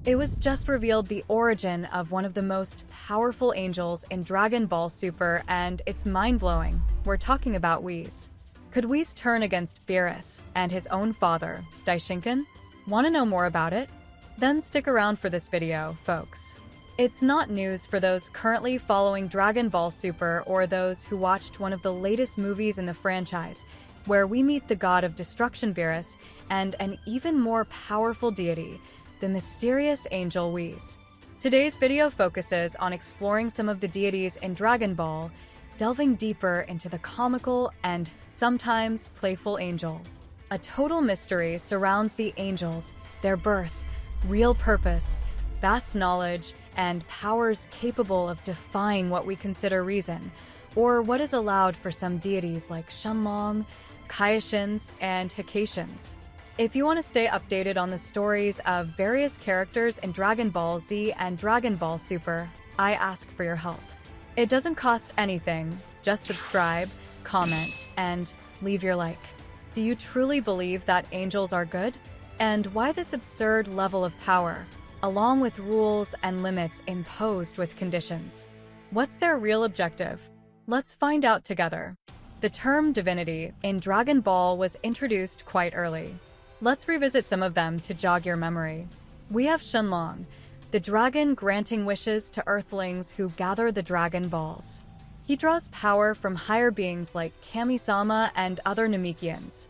It was just revealed the origin of one of the most powerful angels in Dragon Ball Super, and it's mind-blowing. We're talking about Whis. Could Whis turn against Beerus and his own father, Daishinkan? Want to know more about it? Then stick around for this video, folks. It's not news for those currently following Dragon Ball Super or those who watched one of the latest movies in the franchise, where we meet the god of destruction Beerus and an even more powerful deity, the mysterious angel Whis. Today's video focuses on exploring some of the deities in Dragon Ball, delving deeper into the comical and sometimes playful angel. A total mystery surrounds the angels, their birth, real purpose, vast knowledge, and powers capable of defying what we consider reason, or what is allowed for some deities like Shenlong, Kaioshin, and Hikations. If you want to stay updated on the stories of various characters in Dragon Ball Z and Dragon Ball Super, I ask for your help. It doesn't cost anything, just subscribe, comment, and leave your like. Do you truly believe that angels are good? And why this absurd level of power, along with rules and limits imposed with conditions? What's their real objective? Let's find out together. The term Divinity in Dragon Ball was introduced quite early. Let's revisit some of them to jog your memory. We have Shenlong, the dragon granting wishes to Earthlings who gather the Dragon Balls. He draws power from higher beings like Kami-sama and other Namekians.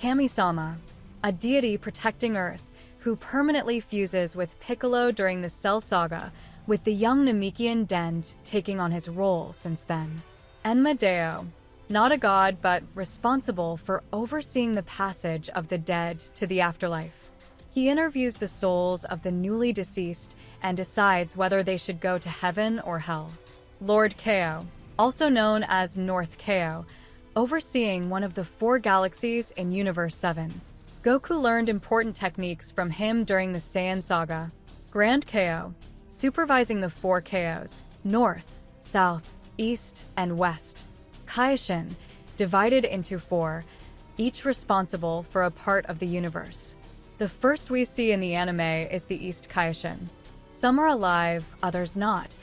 Kami-sama, a deity protecting Earth, who permanently fuses with Piccolo during the Cell Saga, with the young Namekian Dend taking on his role since then. Enma-Deo, not a god but responsible for overseeing the passage of the dead to the afterlife. He interviews the souls of the newly deceased and decides whether they should go to heaven or hell. Lord Koo, also known as North Koo, overseeing one of the 4 galaxies in Universe 7. Goku learned important techniques from him during the Saiyan Saga. Grand Koo, supervising the 4 Koos, North, South, East, and West. Kaioshin, divided into 4, each responsible for a part of the universe. The first we see in the anime is the East Kaioshin. Some are alive, others not,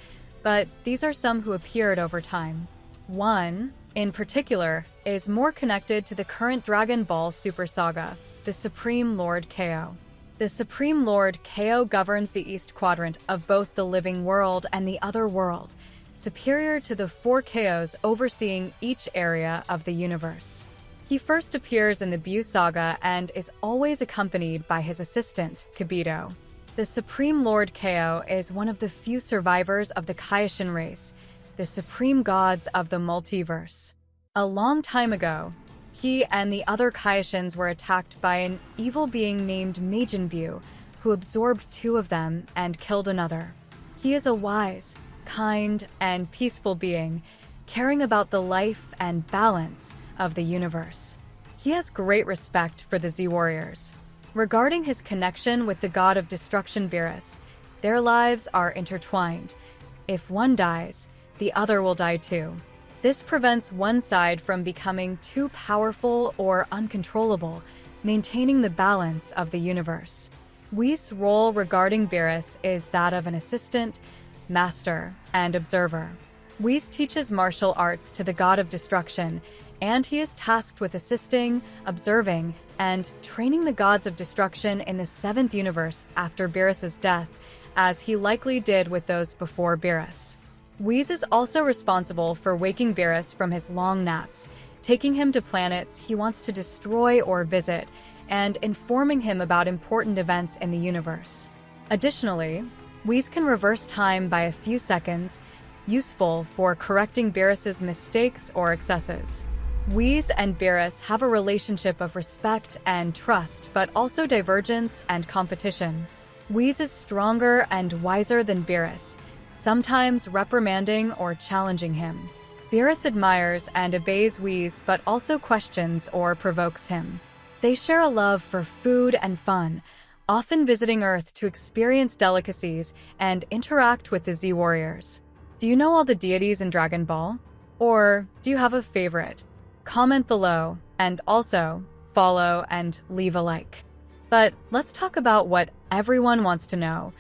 but these are some who appeared over time. One, in particular, is more connected to the current Dragon Ball Super Saga, the Supreme Lord Koo. The Supreme Lord Koo governs the East Quadrant of both the living world and the other world, superior to the 4 Koos overseeing each area of the universe. He first appears in the Buu Saga and is always accompanied by his assistant, Kibito. The Supreme Lord Koo is one of the few survivors of the Kaioshin race, the supreme gods of the multiverse. A long time ago, he and the other Kaioshins were attacked by an evil being named Majin Buu, who absorbed 2 of them and killed another. He is a wise, kind, and peaceful being, caring about the life and balance of the universe. He has great respect for the Z-Warriors. Regarding his connection with the god of destruction Beerus, their lives are intertwined. If one dies, the other will die too. This prevents one side from becoming too powerful or uncontrollable, maintaining the balance of the universe. Whis' role regarding Beerus is that of an assistant, master, and observer. Whis teaches martial arts to the god of destruction, and he is tasked with assisting, observing, and training the gods of destruction in the 7th universe after Beerus' death, as he likely did with those before Beerus. Whis is also responsible for waking Beerus from his long naps, taking him to planets he wants to destroy or visit, and informing him about important events in the universe. Additionally, Whis can reverse time by a few seconds, useful for correcting Beerus' mistakes or excesses. Whis and Beerus have a relationship of respect and trust, but also divergence and competition. Whis is stronger and wiser than Beerus, sometimes reprimanding or challenging him. Beerus admires and obeys Whis, but also questions or provokes him. They share a love for food and fun, often visiting Earth to experience delicacies and interact with the Z-Warriors. Do you know all the deities in Dragon Ball? Or do you have a favorite? Comment below, and also follow and leave a like. But let's talk about what everyone wants to know.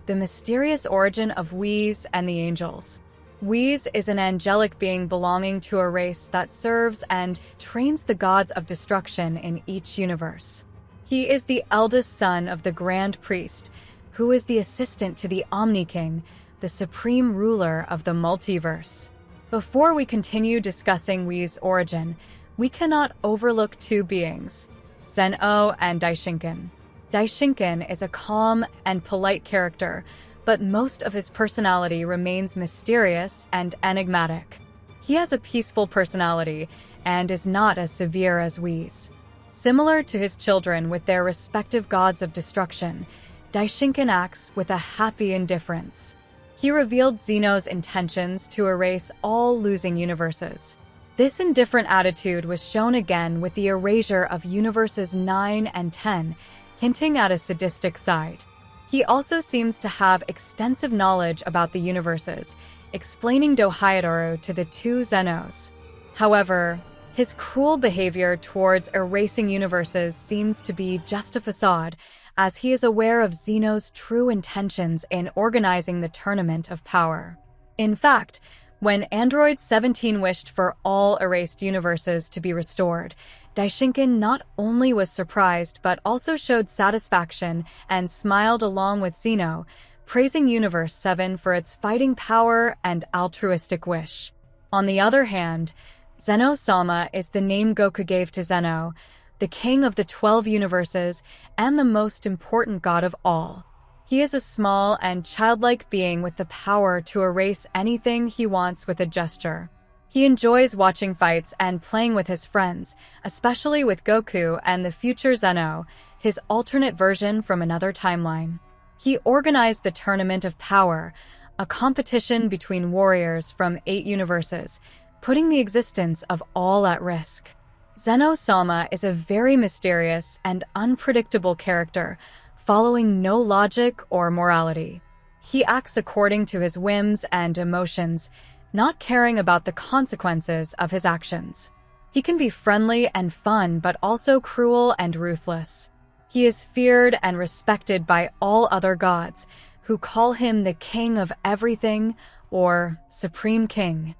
the mysterious origin of Whis and the angels. Whis is an angelic being belonging to a race that serves and trains the gods of destruction in each universe. He is the eldest son of the Grand Priest, who is the assistant to the Omni King, the supreme ruler of the multiverse. Before we continue discussing Whis' origin, we cannot overlook two beings, Zeno and Daishinkan. Daishinkan is a calm and polite character, but most of his personality remains mysterious and enigmatic. He has a peaceful personality and is not as severe as Whis. Similar to his children with their respective gods of destruction, Daishinkan acts with a happy indifference. He revealed Zenos' intentions to erase all losing universes. This indifferent attitude was shown again with the erasure of universes 9 and 10, hinting at a sadistic side. He also seems to have extensive knowledge about the universes, explaining TOYOTARO to the two Zenos. However, his cruel behavior towards erasing universes seems to be just a facade, as he is aware of Zenos' true intentions in organizing the Tournament of Power. In fact, when Android 17 wished for all erased universes to be restored, Daishinkan not only was surprised but also showed satisfaction and smiled along with Zeno, praising Universe 7 for its fighting power and altruistic wish. On the other hand, Zeno-sama is the name Goku gave to Zeno, the king of the 12 universes and the most important god of all. He is a small and childlike being with the power to erase anything he wants with a gesture. He enjoys watching fights and playing with his friends, especially with Goku and the future Zeno, his alternate version from another timeline. He organized the Tournament of Power, a competition between warriors from 8 universes, putting the existence of all at risk. Zeno-sama is a very mysterious and unpredictable character, following no logic or morality. He acts according to his whims and emotions, not caring about the consequences of his actions. He can be friendly and fun, but also cruel and ruthless. He is feared and respected by all other gods, who call him the king of everything or supreme king.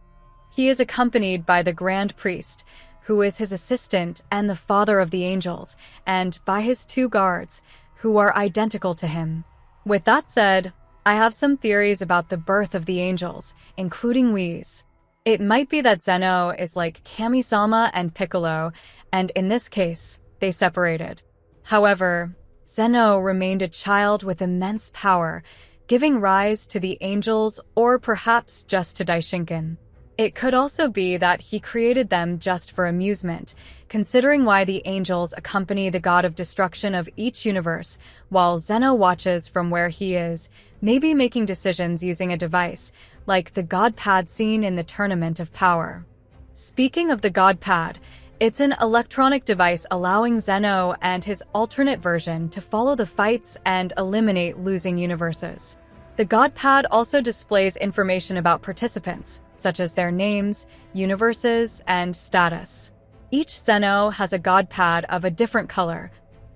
He is accompanied by the Grand Priest, who is his assistant and the father of the angels, and by his 2 guards, who are identical to him. With that said, I have some theories about the birth of the angels, including Whis. It might be that Zeno is like Kami-sama and Piccolo, and in this case, they separated. However, Zeno remained a child with immense power, giving rise to the angels or perhaps just to Daishinkan. It could also be that he created them just for amusement, considering why the angels accompany the god of destruction of each universe, while Zeno watches from where he is, maybe making decisions using a device, like the Godpad seen in the Tournament of Power. Speaking of the Godpad, it's an electronic device allowing Zeno and his alternate version to follow the fights and eliminate losing universes. The Godpad also displays information about participants, such as their names, universes, and status. Each Zeno has a Godpad of a different color.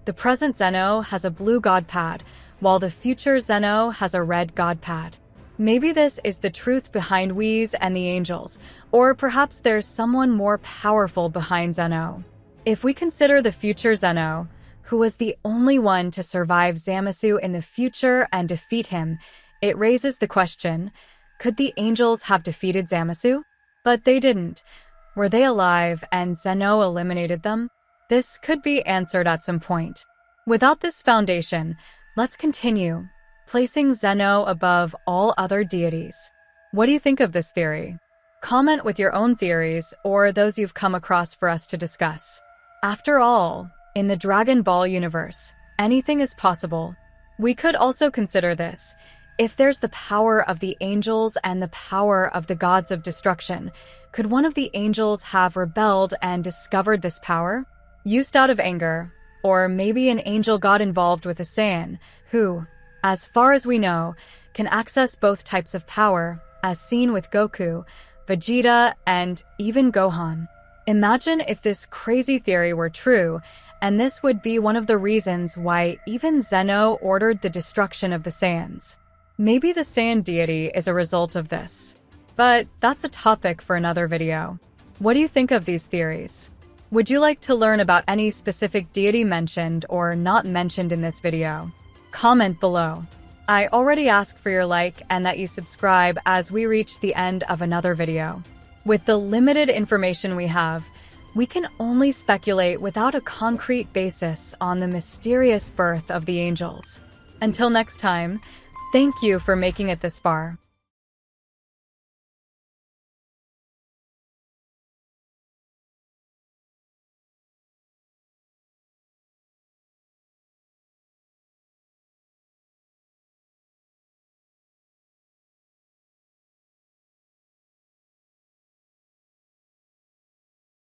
The present Zeno has a blue Godpad, while the future Zeno has a red Godpad. Maybe this is the truth behind Whis and the angels, or perhaps there's someone more powerful behind Zeno. If we consider the future Zeno, who was the only one to survive Zamasu in the future and defeat him, it raises the question, could the angels have defeated Zamasu? But they didn't. Were they alive and Zeno eliminated them? This could be answered at some point. Without this foundation, let's continue, placing Zeno above all other deities. What do you think of this theory? Comment with your own theories or those you've come across for us to discuss. After all, in the Dragon Ball universe, anything is possible. We could also consider this. If there's the power of the angels and the power of the gods of destruction, could one of the angels have rebelled and discovered this power? Used out of anger, or maybe an angel got involved with a Saiyan, who, as far as we know, can access both types of power, as seen with Goku, Vegeta, and even Gohan. Imagine if this crazy theory were true, and this would be one of the reasons why even Zeno ordered the destruction of the Saiyans. Maybe the Saiyan deity is a result of this. But that's a topic for another video. What do you think of these theories? Would you like to learn about any specific deity mentioned or not mentioned in this video? Comment below. I already asked for your like and that you subscribe as we reach the end of another video. With the limited information we have, we can only speculate without a concrete basis on the mysterious birth of the angels. Until next time, thank you for making it this far.